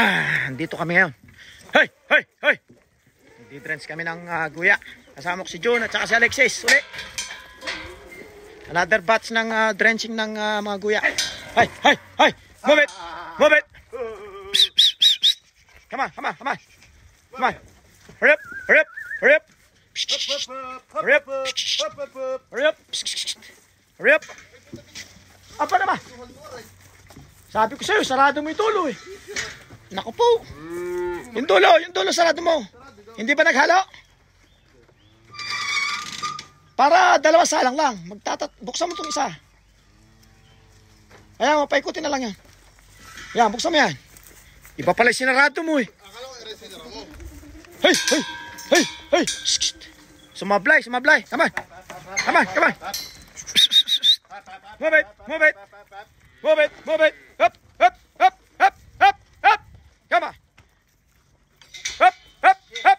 Andito kami ngayon. Hey, hey, hey. Nagdi-drench kami ng guya. Kasama ko si June at saka si Alexis. Uli. Another batch ng drenching ng mga guya. Hey, hey, hey. Move it. Move it. Psst, psst, psst, psst. Come on, come on, come on. Come on. Hurry up, hurry up, hurry up. Hurry up. Hurry up. Hurry up. Apa naman? Sabi ko sa'yo, sarado mo yung tulo eh. Naku po. Yung tulo sarado mo. Hindi ba naghalo? Para dalawa salang lang. Buksan mo itong isa. Ayan, mapaikutin na lang yan. Yan, buksan mo yan. Iba pala yung sinarado mo eh. Hey, hey, hey, hey. Sumablay, sumablay. Come on. Come on, come on. Move it, move it. Move it, move it. Up, up, up, up, up, up. Come on. Up, up, up.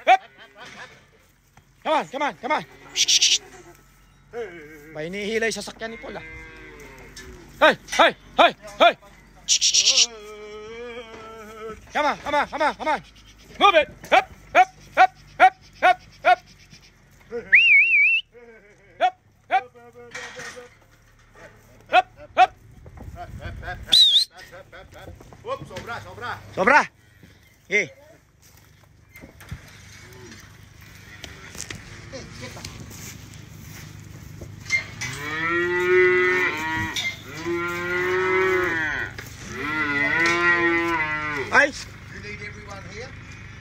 Up. Come on, come on, come on. Ba hinihila yung sasakyan ni Paul ah. Hey, hey, hey, hey. Come on, come on, come on, come on. Move it. Up, up, up, up, up, up. Up, up. Up, up. Up, sobra, sobra. Sobra. Okay. Ay. You need everyone here?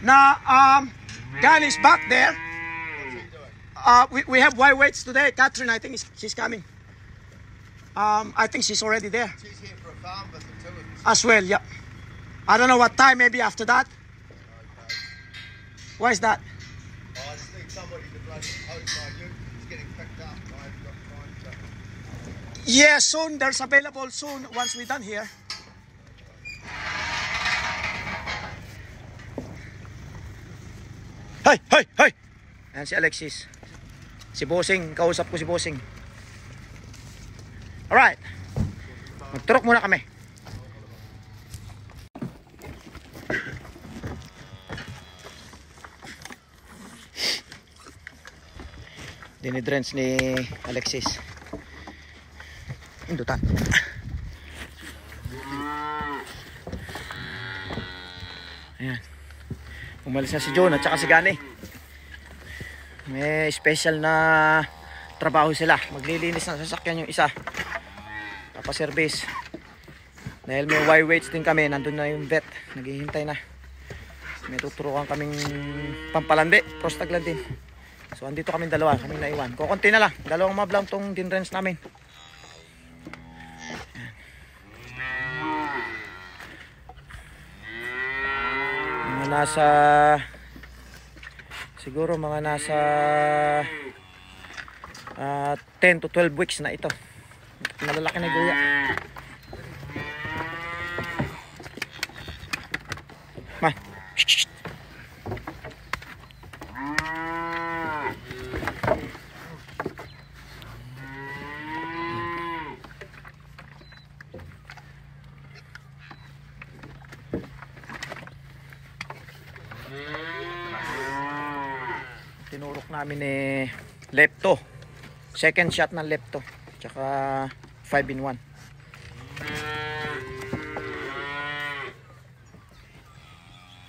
Now, Dan is back there. We have white weights today. Catherine, I think she's coming. I think she's already there. She's here for a farm visit too. As well, yeah. I don't know what time, maybe after that. Okay. Why is that? I just need somebody to bloody post my youth. It's getting picked up. I haven't got time to... Yeah, soon. There's available soon once we're done here. Hey, hey, hey! Ayan si Alexis. Si Bossing. Kausap ko si Bossing. Alright. Magturok muna kami. Dinidrench ni Alexis. Indutan. Ayan. Umalis na si John at saka si Gani. May special na trabaho sila. Maglilinis ng sasakyan yung isa. Papaservice. Dahil may white weights din kami. Nandun na yung vet. Naghihintay na. May tuturukan kaming pampalandi. Prostaglandin. So andito kami dalawa. Kaming naiwan. Kukunti na lang. Dalawang mablang tong dinrens namin. Nasa siguro mga nasa 10 to 12 weeks na ito. Malalaki na guya. Ma. Tinurok namin lepto. Second shot ng lepto. Tsaka 5-in-1.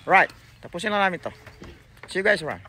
Right. Tapusin na namin to. See you guys around.